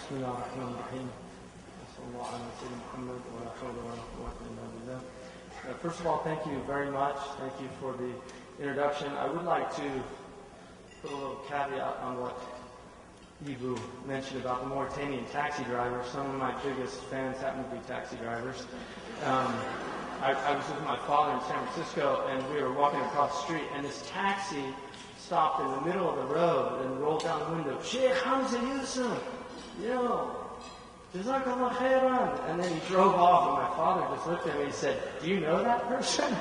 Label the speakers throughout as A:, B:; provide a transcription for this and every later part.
A: بسم الله الرحمن الرحيم. صلى الله على سيدنا محمد ولا حول ولا قوة إلا بالله. First of all, thank you very much. Thank you for the introduction. I would like to put a little caveat on what Ibu mentioned about the Mauritanian taxi drivers. Some of my biggest fans happen to be taxi drivers. I was with my father in San Francisco, and we were walking across the street, and this taxi stopped in the middle of the road and rolled down the window, Shaykh Hamza Yusuf, Jazakallah khairan. And then he drove off, and my father just looked at me and said, do you know that person?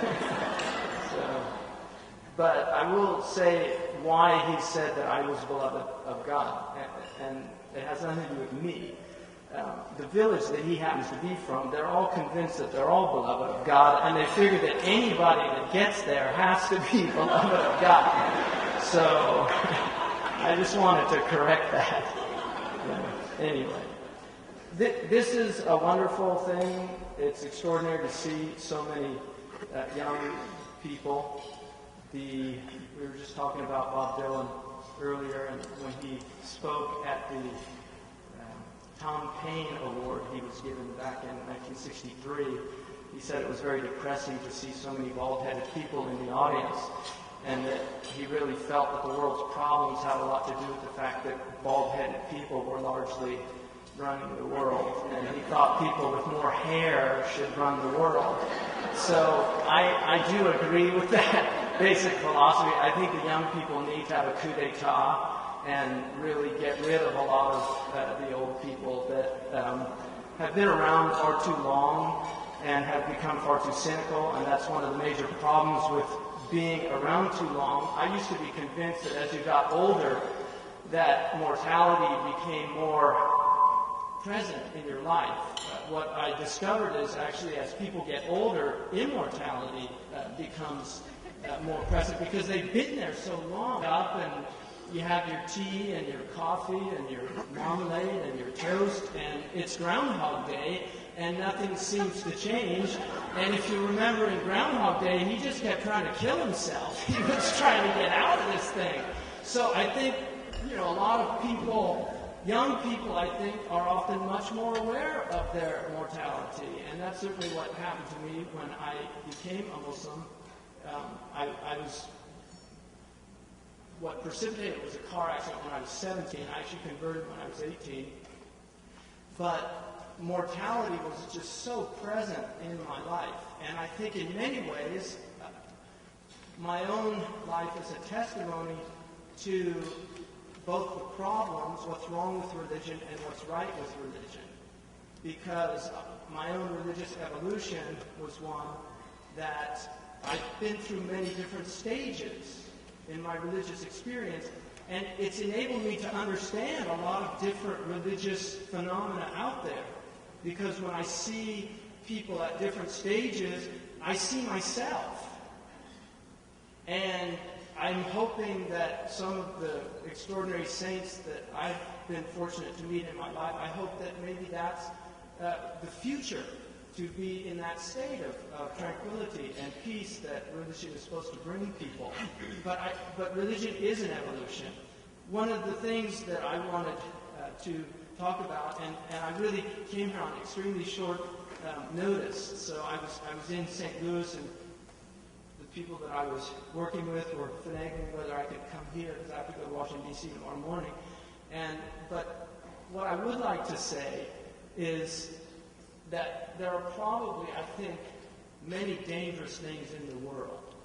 A: But I will say why he said that I was beloved of God, and it has nothing to do with me. The village that he happens to be from, they're all convinced that they're all beloved of God, and they figure that anybody that gets there has to be beloved of God. So I just wanted to correct that. Anyway, this is a wonderful thing. It's extraordinary to see so many young people. We were just talking about Bob Dylan earlier, and when he spoke at the Tom Paine Award he was given back in 1963, he said it was very depressing to see so many bald-headed people in the audience, and that he really felt that the world's problems had a lot to do with the fact that bald-headed people were largely running the world, and he thought people with more hair should run the world. So I do agree with that basic philosophy. I think the young people need to have a coup d'etat and really get rid of a lot of the old people that have been around far too long and have become far too cynical, and that's one of the major problems with being around too long. I used to be convinced that as you got older, that mortality became more present in your life. What I discovered is actually as people get older, immortality becomes more present because they've been there so long. Up and you have your tea and your coffee and your marmalade and your toast, and it's Groundhog Day, and nothing seems to change. And if you remember in Groundhog Day, he just kept trying to kill himself. He was trying to get out of this thing. So I think, a lot of people, young people, I think, are often much more aware of their mortality. And that's certainly what happened to me when I became a Muslim. What precipitated was a car accident when I was 17. I actually converted when I was 18. But mortality was just so present in my life. And I think in many ways, my own life is a testimony to both the problems, what's wrong with religion, and what's right with religion. Because my own religious evolution was one that I've been through many different stages in my religious experience, and it's enabled me to understand a lot of different religious phenomena out there. Because when I see people at different stages, I see myself. And I'm hoping that some of the extraordinary saints that I've been fortunate to meet in my life, I hope that maybe that's the future, to be in that state of tranquility and peace that religion is supposed to bring people. But religion is an evolution. One of the things that I wanted to talk about, and I really came here on extremely short notice. So I was in St. Louis, and the people that I was working with were finagling whether I could come here because I have to go to Washington, D.C. tomorrow morning. But what I would like to say is that there are probably, I think, many dangerous things in the world.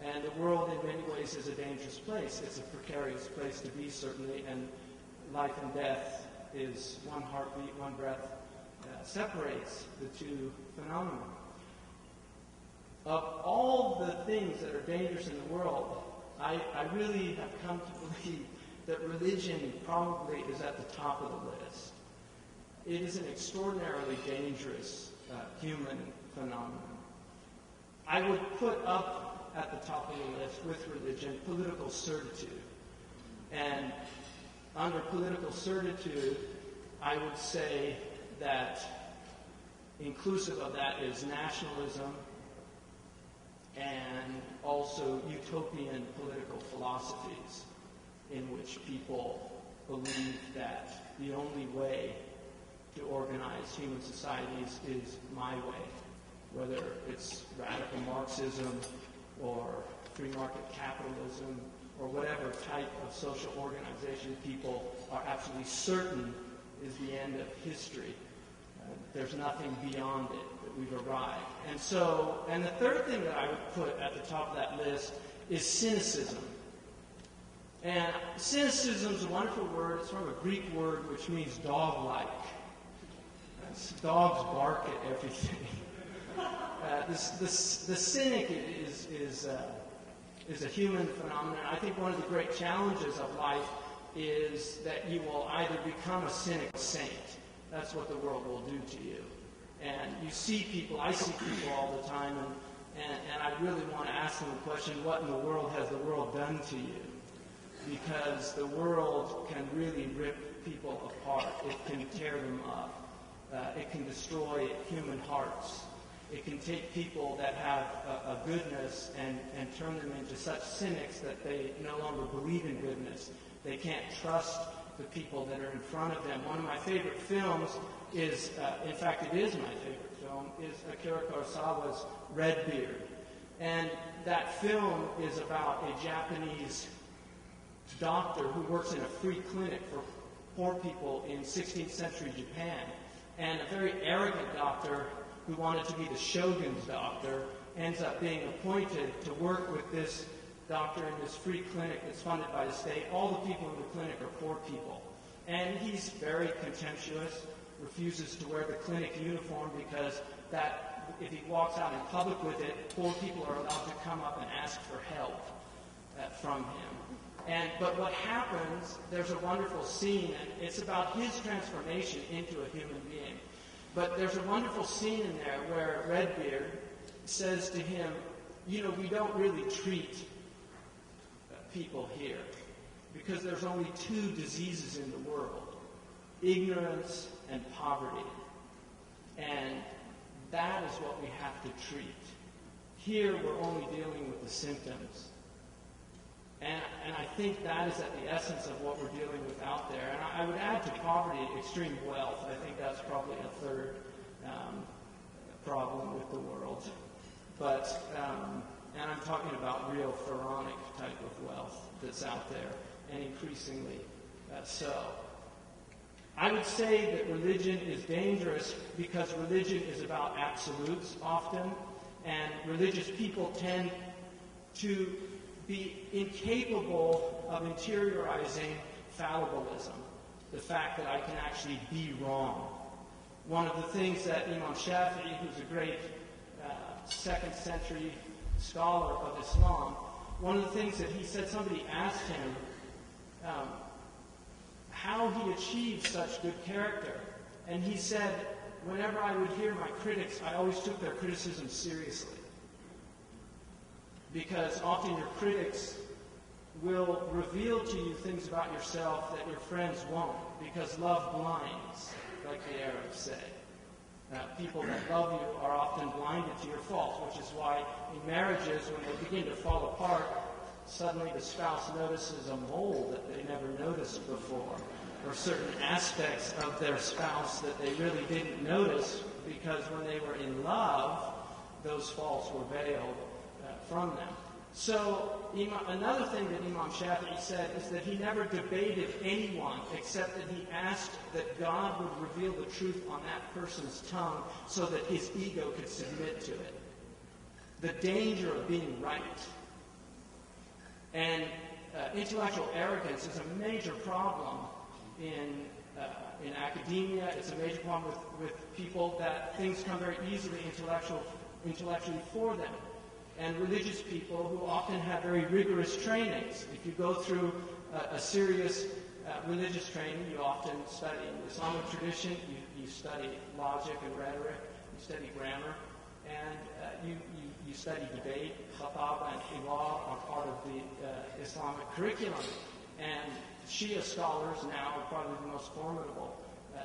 A: And the world in many ways is a dangerous place. It's a precarious place to be, certainly, and life and death is one heartbeat, one breath separates the two phenomena. Of all the things that are dangerous in the world, I really have come to believe that religion probably is at the top of the list. It is an extraordinarily dangerous human phenomenon. I would put up at the top of the list with religion political certitude. And under political certitude, I would say that inclusive of that is nationalism and also utopian political philosophies in which people believe that the only way to organize human societies is my way, whether it's radical Marxism or free market capitalism or whatever type of social organization people are absolutely certain is the end of history. There's nothing beyond it, that we've arrived. And the third thing that I would put at the top of that list is cynicism. And cynicism is a wonderful word. It's from a Greek word which means dog-like. Dogs bark at everything. The cynic is a human phenomenon. I think one of the great challenges of life is that you will either become a cynic or saint. That's what the world will do to you. And you see people, I see people all the time, and I really want to ask them the question, what in the world has the world done to you? Because the world can really rip people apart. It can tear them up. It can destroy human hearts. It can take people that have a goodness and turn them into such cynics that they no longer believe in goodness. They can't trust the people that are in front of them. One of my favorite films is, in fact it is my favorite film, is Akira Kurosawa's Redbeard. And that film is about a Japanese doctor who works in a free clinic for poor people in 16th century Japan. And a very arrogant doctor who wanted to be the shogun's doctor ends up being appointed to work with this doctor in this free clinic that's funded by the state. All the people in the clinic are poor people. And he's very contemptuous, refuses to wear the clinic uniform because that if he walks out in public with it, poor people are allowed to come up and ask for help from him. But what happens, there's a wonderful scene, and it's about his transformation into a human being. But there's a wonderful scene in there where Redbeard says to him, you know, we don't really treat people here because there's only two diseases in the world, ignorance and poverty. And that is what we have to treat. Here we're only dealing with the symptoms. And I think that is at the essence of what we're dealing with out there. And I would add to poverty extreme wealth. I think that's probably a third problem with the world. But, and I'm talking about real pharaonic type of wealth that's out there, and increasingly so. I would say that religion is dangerous because religion is about absolutes often, and religious people tend to be incapable of interiorizing fallibilism, the fact that I can actually be wrong. One of the things that Imam Shafi'i, who's a great 2nd century scholar of Islam, one of the things that he said, somebody asked him how he achieved such good character. And he said, whenever I would hear my critics, I always took their criticism seriously. Because often your critics will reveal to you things about yourself that your friends won't, because love blinds, like the Arabs say. People that love you are often blinded to your faults, which is why in marriages, when they begin to fall apart, suddenly the spouse notices a mole that they never noticed before, or certain aspects of their spouse that they really didn't notice, because when they were in love, those faults were veiled from them. So another thing that Imam Shafi'i said is that he never debated anyone except that he asked that God would reveal the truth on that person's tongue so that his ego could submit to it. The danger of being right. And intellectual arrogance is a major problem in academia. It's a major problem with people that things come very easily intellectually for them. And religious people who often have very rigorous trainings. If you go through a serious religious training, you often study in the Islamic tradition, you study logic and rhetoric, you study grammar, and you study debate. Khatab and Hiwar are part of the Islamic curriculum. And Shia scholars now are probably the most formidable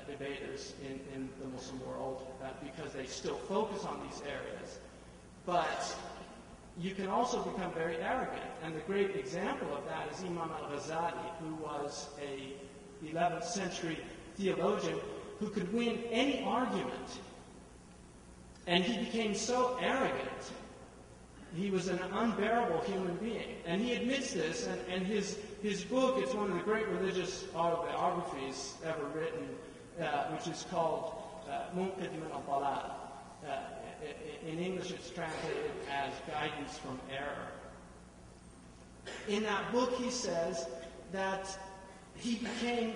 A: debaters in the Muslim world because they still focus on these areas. But you can also become very arrogant. And the great example of that is Imam al-Ghazali, who was a 11th century theologian who could win any argument. And he became so arrogant. He was an unbearable human being. And he admits this, and his book, it's one of the great religious autobiographies ever written, which is called Munqidh min al-Dalal. In English, it's translated as Guidance from Error. In that book, he says that he became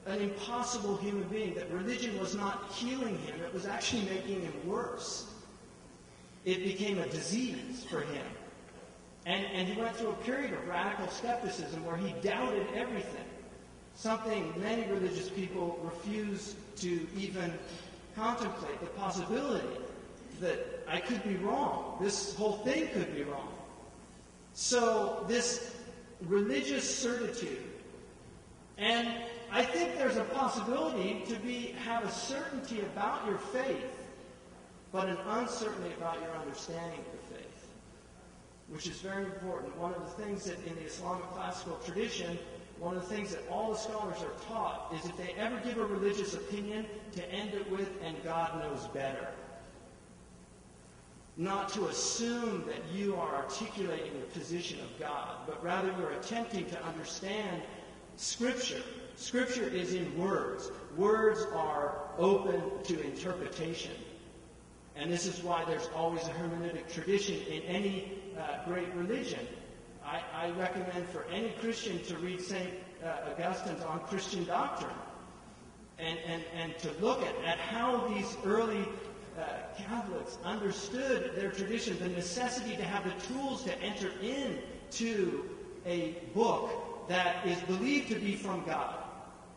A: an impossible human being, that religion was not healing him, it was actually making him worse. It became a disease for him. And he went through a period of radical skepticism where he doubted everything, something many religious people refuse to even contemplate, the possibility that I could be wrong, this whole thing could be wrong. So this religious certitude, and I think there's a possibility to have a certainty about your faith, but an uncertainty about your understanding of the faith, which is very important. One of the things that in the Islamic classical tradition, one of the things that all the scholars are taught is if they ever give a religious opinion, to end it with, and God knows better. Not to assume that you are articulating the position of God, but rather you're attempting to understand Scripture. Scripture is in words. Words are open to interpretation. And this is why there's always a hermeneutic tradition in any great religion. I recommend for any Christian to read St. Augustine's On Christian Doctrine and to look at how these early Catholics understood their tradition, the necessity to have the tools to enter into a book that is believed to be from God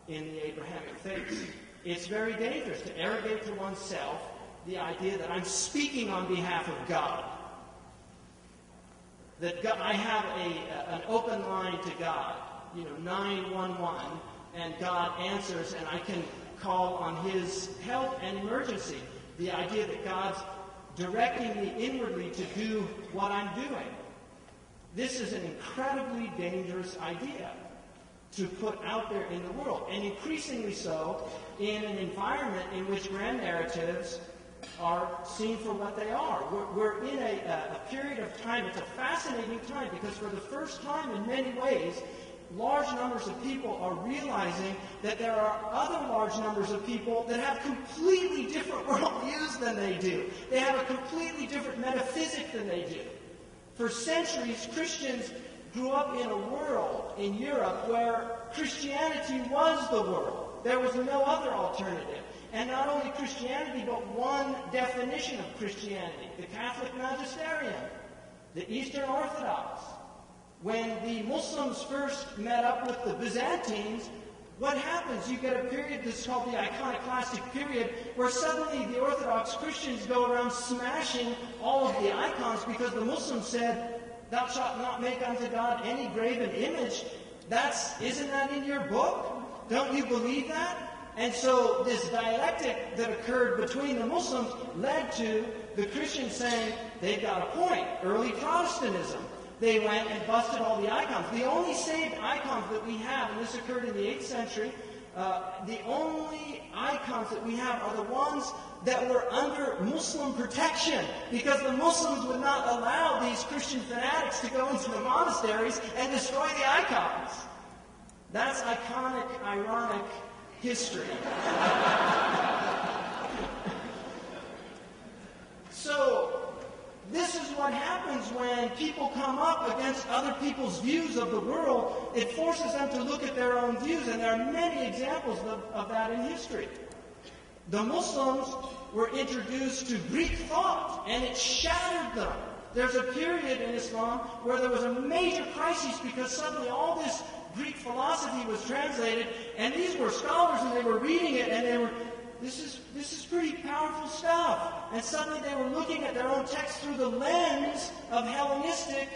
A: in the Abrahamic faith. It's very dangerous to arrogate to oneself the idea that I'm speaking on behalf of God. That God, I have an open line to God, 911, and God answers, and I can call on His help and emergency. The idea that God's directing me inwardly to do what I'm doing. This is an incredibly dangerous idea to put out there in the world, and increasingly so in an environment in which grand narratives are seen for what they are. We're in a period of time, it's a fascinating time, because for the first time in many ways, large numbers of people are realizing that there are other large numbers of people that have completely different worldviews than they do. They have a completely different metaphysic than they do. For centuries, Christians grew up in a world in Europe where Christianity was the world. There was no other alternative. And not only Christianity, but one definition of Christianity, the Catholic magisterium, the Eastern Orthodox. When the Muslims first met up with the Byzantines, what happens? You get a period that's called the iconoclastic period, where suddenly the Orthodox Christians go around smashing all of the icons because the Muslims said, "Thou shalt not make unto God any graven image." Isn't that in your book? Don't you believe that? And so this dialectic that occurred between the Muslims led to the Christians saying, they've got a point. Early Protestantism. They went and busted all the icons. The only saved icons that we have, and this occurred in the 8th century, the only icons that we have are the ones that were under Muslim protection, because the Muslims would not allow these Christian fanatics to go into the monasteries and destroy the icons. That's iconic, ironic history. So, this is what happens when people come up against other people's views of the world. It forces them to look at their own views, and there are many examples of that in history. The Muslims were introduced to Greek thought, and it shattered them. There's a period in Islam where there was a major crisis because suddenly all this Greek philosophy was translated, and these were scholars, and they were reading it, and they were, this is pretty powerful stuff. And suddenly they were looking at their own text through the lens of Hellenistic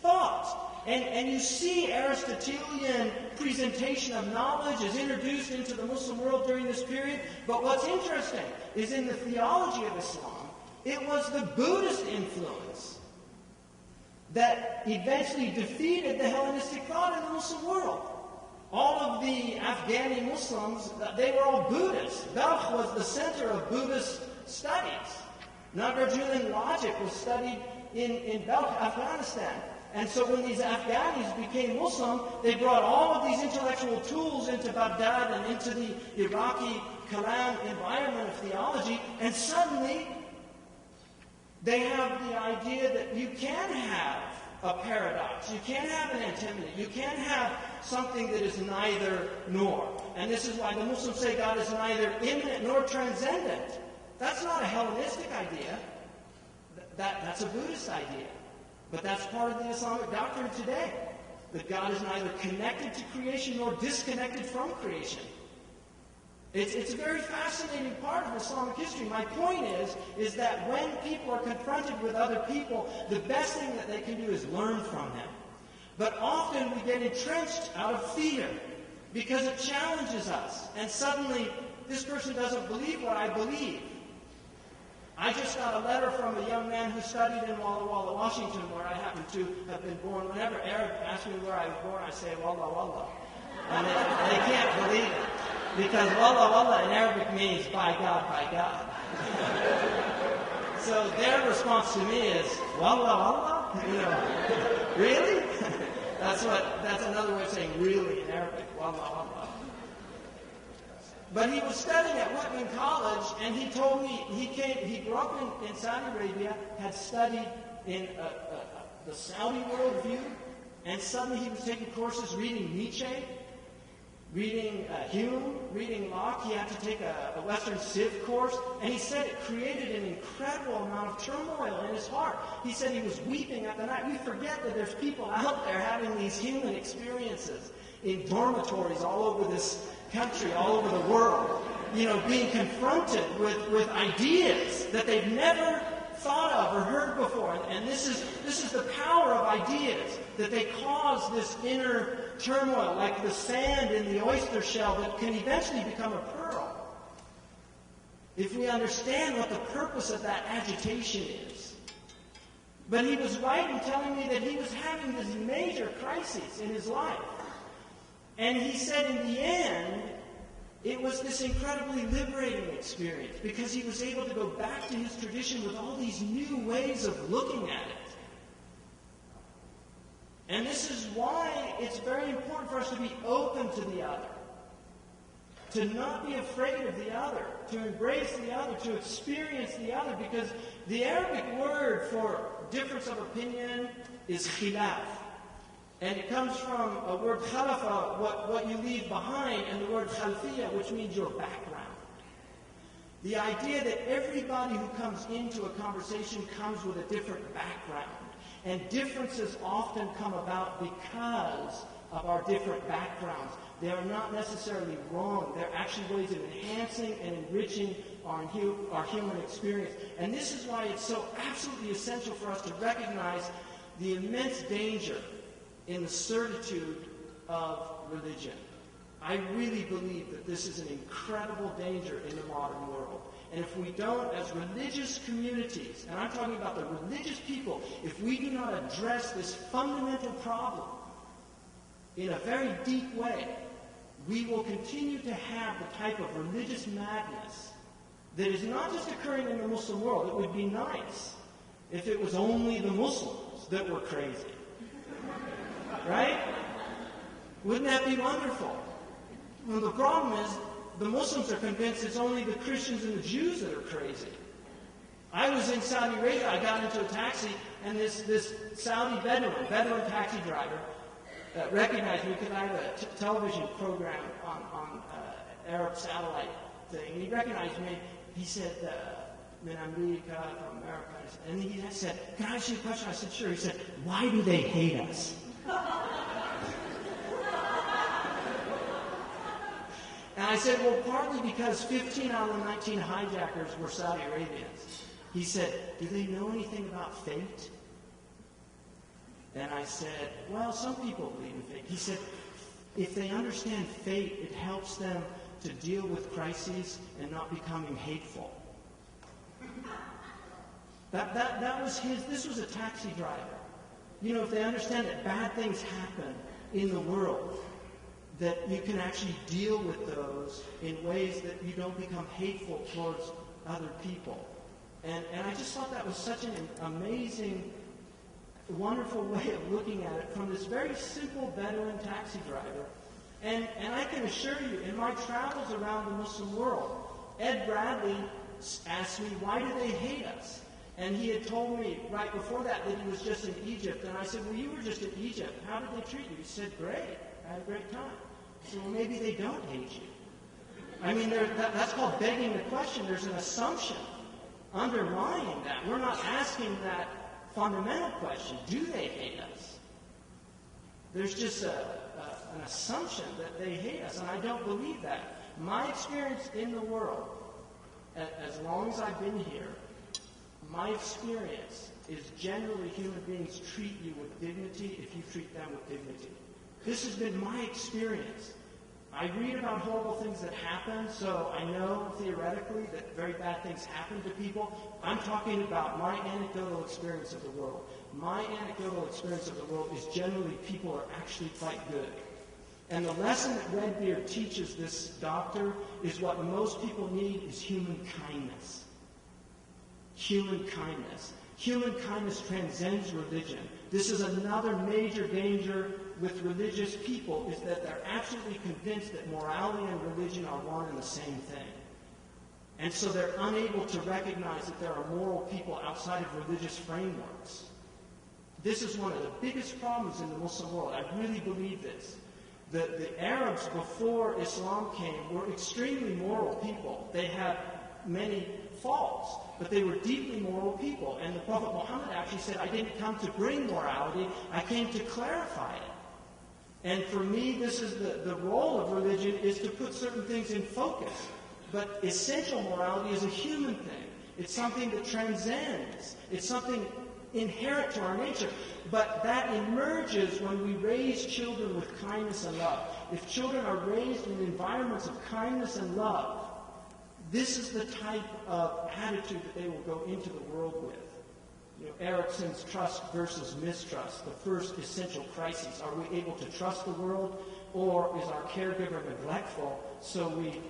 A: thought. And you see Aristotelian presentation of knowledge is introduced into the Muslim world during this period. But what's interesting is in the theology of Islam, it was the Buddhist influence that eventually defeated the Hellenistic thought in the Muslim world. all of the Afghani Muslims, they were all Buddhists. Balkh was the center of Buddhist studies. Nagarjunan logic was studied in Balkh, Afghanistan. And so when these Afghanis became Muslim, they brought all of these intellectual tools into Baghdad and into the Iraqi Kalam environment of theology, and suddenly they have the idea that you can have a paradox, you can have an antinomy, you can have something that is neither nor. And this is why the Muslims say God is neither immanent nor transcendent. That's not a Hellenistic idea. That's a Buddhist idea. But that's part of the Islamic doctrine today, that God is neither connected to creation nor disconnected from creation. It's a very fascinating part of Islamic history. My point is that when people are confronted with other people, the best thing that they can do is learn from them. But often we get entrenched out of fear because it challenges us. And suddenly, this person doesn't believe what I believe. I just got a letter from a young man who studied in Walla Walla, Washington, where I happen to have been born. Whenever Arab asks me where I was born, I say Walla Walla. And they can't believe it. Because Walla Walla in Arabic means by God, by God. So their response to me is, Walla Walla? You know, really? That's another way of saying really in Arabic, Walla Walla. But he was studying at Whitman College, and he told me he grew up in Saudi Arabia, had studied in the Saudi worldview, and suddenly he was taking courses reading Nietzsche, reading Hume, reading Locke. He had to take a Western Civ course, and he said it created an incredible amount of turmoil in his heart. He said he was weeping at the night. We forget that there's people out there having these human experiences in dormitories all over this country, all over the world, you know, being confronted with ideas that they've never thought of or heard before. And this is the power of ideas, that they cause this inner turmoil, like the sand in the oyster shell that can eventually become a pearl. If we understand what the purpose of that agitation is. But he was right in telling me that he was having this major crisis in his life. And he said in the end, it was this incredibly liberating experience because he was able to go back to his tradition with all these new ways of looking at it. And this is why it's very important for us to be open to the other, to not be afraid of the other, to embrace the other, to experience the other, because the Arabic word for difference of opinion is khilaf. And it comes from a word khalafa, what you leave behind, and the word khalfiyya, which means your background. The idea that everybody who comes into a conversation comes with a different background. And differences often come about because of our different backgrounds. They are not necessarily wrong. They're actually ways of enhancing and enriching our human experience. And this is why it's so absolutely essential for us to recognize the immense danger in the certitude of religion. I really believe that this is an incredible danger in the modern world. And if we don't, as religious communities, and I'm talking about the religious people, if we do not address this fundamental problem in a very deep way, we will continue to have the type of religious madness that is not just occurring in the Muslim world. It would be nice if it was only the Muslims that were crazy. Right? Wouldn't that be wonderful? Well, the problem is the Muslims are convinced it's only the Christians and the Jews that are crazy. I was in Saudi Arabia. I got into a taxi, and this Saudi Bedouin taxi driver recognized me because I have a television program on Arab satellite thing. And he recognized me. He said, "Min America, from America." And he said, "Can I ask you a question?" I said, "Sure." He said, "Why do they hate us?" And I said, "Well, partly because 15 out of the 19 hijackers were Saudi Arabians." He said, "Do they know anything about fate?" And I said, "Well, some people believe in fate." He said, "If they understand fate, it helps them to deal with crises and not becoming hateful." That was his. This was a taxi driver. You know, if they understand that bad things happen in the world, that you can actually deal with those in ways that you don't become hateful towards other people. And I just thought that was such an amazing, wonderful way of looking at it from this very simple Bedouin taxi driver. And I can assure you, in my travels around the Muslim world, Ed Bradley asked me, why do they hate us? And he had told me right before that he was just in Egypt. And I said, well, you were just in Egypt. How did they treat you? He said, great. I had a great time. I said, well, maybe they don't hate you. I mean, that's called begging the question. There's an assumption underlying that. We're not asking that fundamental question, do they hate us? There's just an assumption that they hate us, and I don't believe that. My experience in the world, as long as I've been here, my experience is generally human beings treat you with dignity if you treat them with dignity. This has been my experience. I read about horrible things that happen, so I know theoretically that very bad things happen to people. I'm talking about my anecdotal experience of the world. My anecdotal experience of the world is generally people are actually quite good. And the lesson that Redbeard teaches this doctor is what most people need is human kindness. Human kindness. Human kindness transcends religion. This is another major danger with religious people, is that they're absolutely convinced that morality and religion are one and the same thing. And so they're unable to recognize that there are moral people outside of religious frameworks. This is one of the biggest problems in the Muslim world. I really believe this. The Arabs before Islam came were extremely moral people. They had many faults, but they were deeply moral people. And the Prophet Muhammad actually said, I didn't come to bring morality, I came to clarify it. And for me, this is the role of religion, is to put certain things in focus. But essential morality is a human thing. It's something that transcends. It's something inherent to our nature. But that emerges when we raise children with kindness and love. If children are raised in environments of kindness and love, this is the type of attitude that they will go into the world with. Erickson's trust versus mistrust, the first essential crisis. Are we able to trust the world, or is our caregiver neglectful so we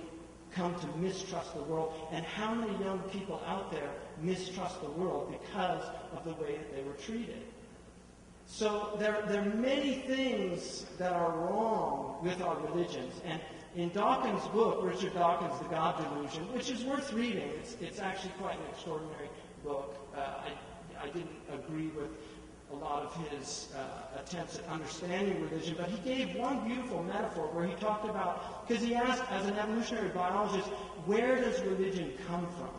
A: come to mistrust the world? And how many young people out there mistrust the world because of the way that they were treated? So there are many things that are wrong with our religions. And in Dawkins' book, Richard Dawkins' The God Delusion, which is worth reading, it's actually quite an extraordinary book. I didn't agree with a lot of his attempts at understanding religion, but he gave one beautiful metaphor where he talked about, because he asked, as an evolutionary biologist, where does religion come from?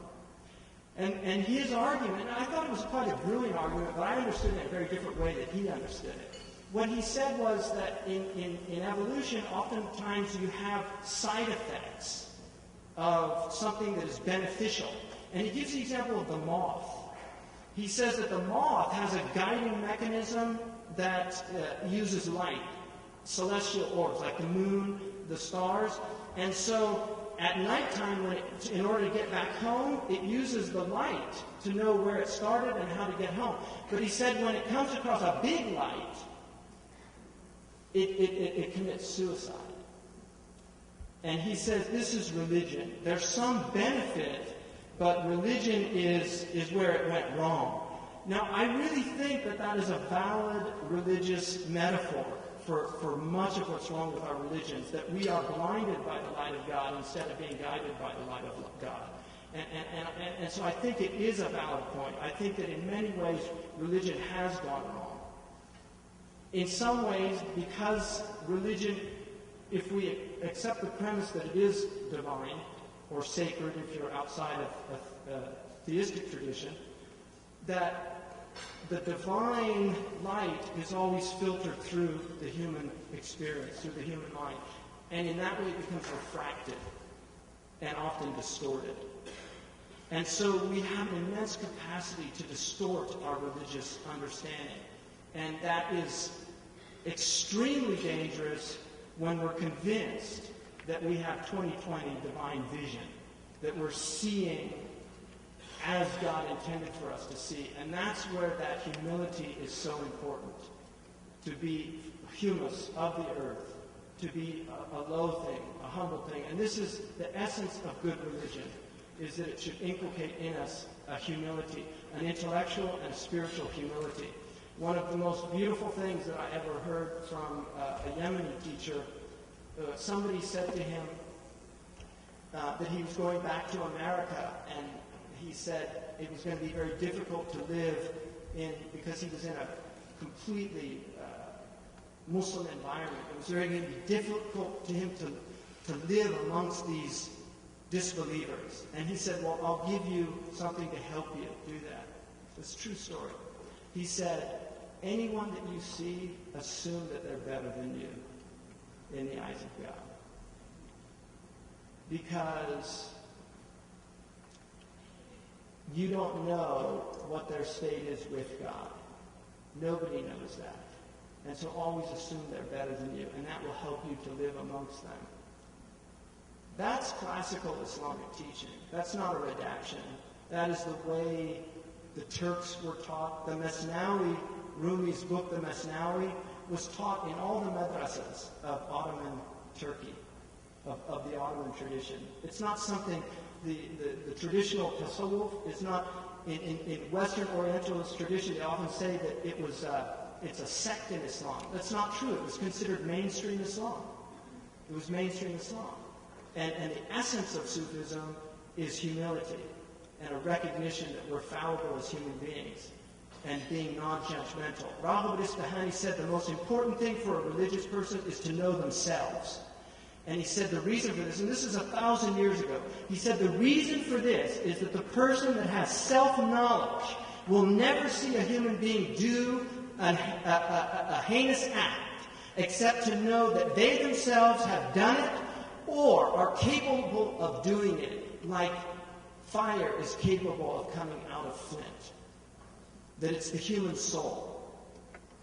A: And his argument, and I thought it was quite a brilliant argument, but I understood it in a very different way that he understood it. What he said was that in evolution, oftentimes you have side effects of something that is beneficial. And he gives the example of the moth. He says that the moth has a guiding mechanism that uses light, celestial orbs, like the moon, the stars. And so at nighttime, in order to get back home, it uses the light to know where it started and how to get home. But he said when it comes across a big light, it commits suicide. And he says this is religion. There's some benefit, but religion is where it went wrong. Now, I really think that is a valid religious metaphor for much of what's wrong with our religions, that we are blinded by the light of God instead of being guided by the light of God. And so I think it is a valid point. I think that in many ways, religion has gone wrong. In some ways, because religion, if we accept the premise that it is divine, or sacred if you're outside of a theistic tradition, that the divine light is always filtered through the human experience, through the human mind. And in that way it becomes refracted and often distorted. And so we have an immense capacity to distort our religious understanding. And that is extremely dangerous when we're convinced that we have 20/20 divine vision, that we're seeing as God intended for us to see. And that's where that humility is so important, to be humus of the earth, to be a low thing, a humble thing. And this is the essence of good religion, is that it should inculcate in us a humility, an intellectual and spiritual humility. One of the most beautiful things that I ever heard from a Yemeni teacher, somebody said to him that he was going back to America, and he said it was going to be very difficult to live in, because he was in a completely Muslim environment. It was very going to be difficult to him to live amongst these disbelievers. And he said, well, I'll give you something to help you do that. It's a true story. He said, anyone that you see, assume that they're better than you in the eyes of God. Because you don't know what their state is with God. Nobody knows that. And so always assume they're better than you, and that will help you to live amongst them. That's classical Islamic teaching. That's not a redaction. That is the way the Turks were taught. The Masnawi, Rumi's book, the Masnawi, was taught in all the madrasas of Ottoman Turkey, of the Ottoman tradition. It's not something, the traditional tasawwuf is not, in Western Orientalist tradition, they often say that it's a sect in Islam. That's not true. It was considered mainstream Islam. It was mainstream Islam. And the essence of Sufism is humility and a recognition that we're fallible as human beings and being non-judgmental. Raghib al-Isfahani said the most important thing for a religious person is to know themselves. And he said the reason for this, and this is 1,000 years ago, he said the reason for this is that the person that has self-knowledge will never see a human being do a heinous act except to know that they themselves have done it or are capable of doing it, like fire is capable of coming out of flint. That it's the human soul.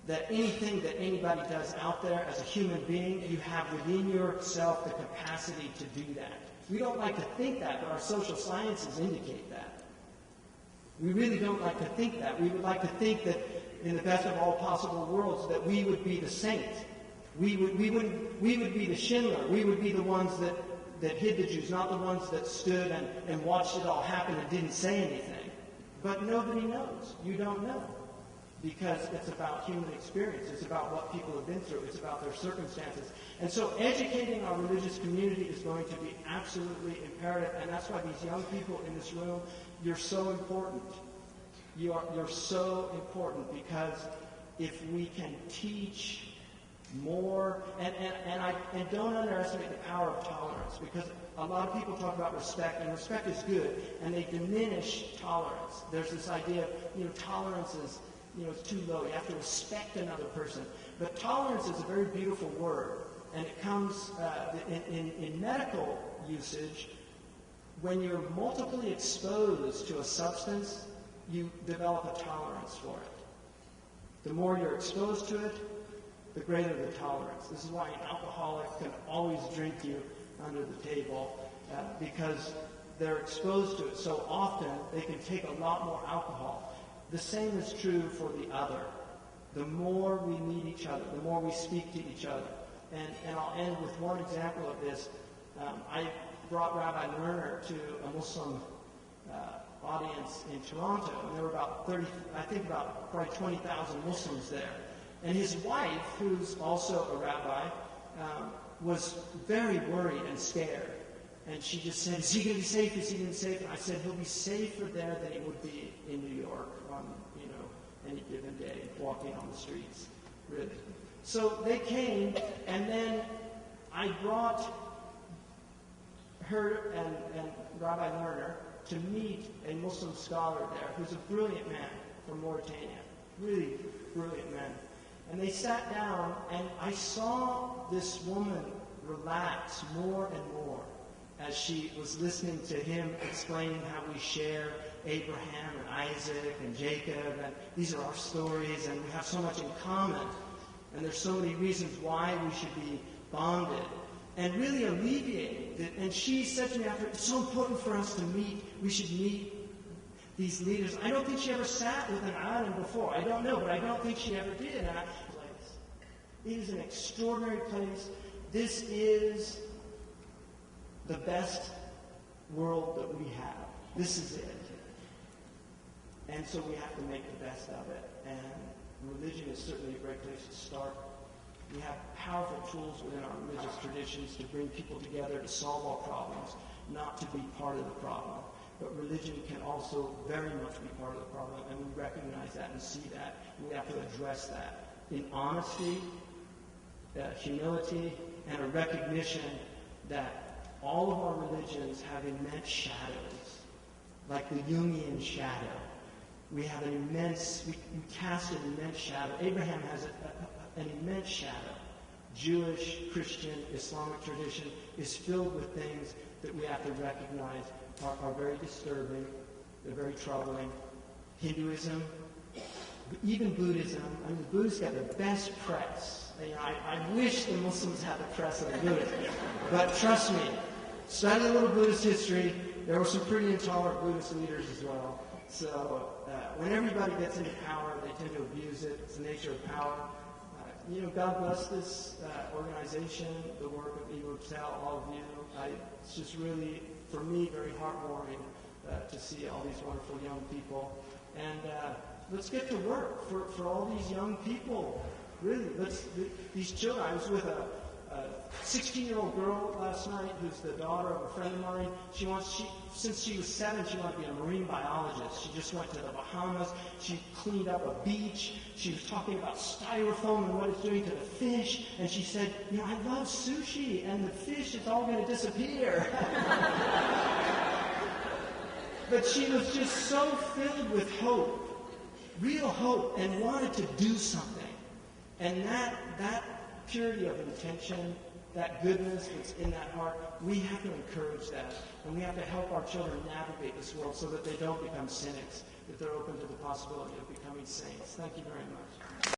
A: That anything that anybody does out there as a human being, you have within yourself the capacity to do that. We don't like to think that, but our social sciences indicate that. We really don't like to think that. We would like to think that in the best of all possible worlds, that we would be the saint. We would be the Schindler. We would be the ones that hid the Jews, not the ones that stood and watched it all happen and didn't say anything. But nobody knows. You don't know. Because it's about human experience. It's about what people have been through. It's about their circumstances. And so educating our religious community is going to be absolutely imperative. And that's why these young people in this room, you're so important. You're so important, because if we can teach more, and don't underestimate the power of tolerance, because a lot of people talk about respect, and respect is good, and they diminish tolerance. There's this idea of, tolerance is, it's too low. You have to respect another person. But tolerance is a very beautiful word, and it comes in medical usage. When you're multiply exposed to a substance, you develop a tolerance for it. The more you're exposed to it, the greater the tolerance. This is why an alcoholic can always drink you under the table, because they're exposed to it so often, they can take a lot more alcohol. The same is true for the other. The more we meet each other, the more we speak to each other. And I'll end with one example of this. I brought Rabbi Lerner to a Muslim audience in Toronto, and there were about probably 20,000 Muslims there. And his wife, who's also a rabbi, was very worried and scared. And she just said, is he going to be safe? Is he going to be safe? And I said, he'll be safer there than he would be in New York on, any given day, walking on the streets, really. So they came, and then I brought her and Rabbi Lerner to meet a Muslim scholar there who's a brilliant man from Mauritania, really brilliant man. And they sat down, and I saw this woman relax more and more as she was listening to him explaining how we share Abraham and Isaac and Jacob, and these are our stories, and we have so much in common, and there's so many reasons why we should be bonded, and really alleviating it. And she said to me after, it's so important for us to meet, we should meet these leaders. I don't think she ever sat with an alim before. I don't know, but I don't think she ever did. And it is an extraordinary place, This is the best world that we have. This is it. And so we have to make the best of it. And religion is certainly a great place to start. We have powerful tools within our religious traditions to bring people together to solve all problems, not to be part of the problem. But religion can also very much be part of the problem, and we recognize that and see that. We have to address that in honesty, humility, and a recognition that all of our religions have immense shadows, like the Jungian shadow. We have an immense, we cast an immense shadow. Abraham has an immense shadow. Jewish, Christian, Islamic tradition is filled with things that we have to recognize are very disturbing, they're very troubling. Hinduism, even Buddhism. I mean, the Buddhists got the best press. I wish the Muslims had the press of the Buddhists. But trust me, study a little Buddhist history. There were some pretty intolerant Buddhist leaders as well. So when everybody gets into power, they tend to abuse it. It's the nature of power. God bless this organization, the work of al-Absar, all of you. It's just really, for me, very heartwarming to see all these wonderful young people. And let's get to work for all these young people. Really, these children. I was with a 16-year-old girl last night who's the daughter of a friend of mine. Since she was 7, she wanted to be a marine biologist. She just went to the Bahamas. She cleaned up a beach. She was talking about styrofoam and what it's doing to the fish. And she said, I love sushi, and the fish is all going to disappear. But she was just so filled with hope, real hope, and wanted to do something. And that purity of intention, that goodness that's in that heart, we have to encourage that. And we have to help our children navigate this world so that they don't become cynics, that they're open to the possibility of becoming saints. Thank you very much.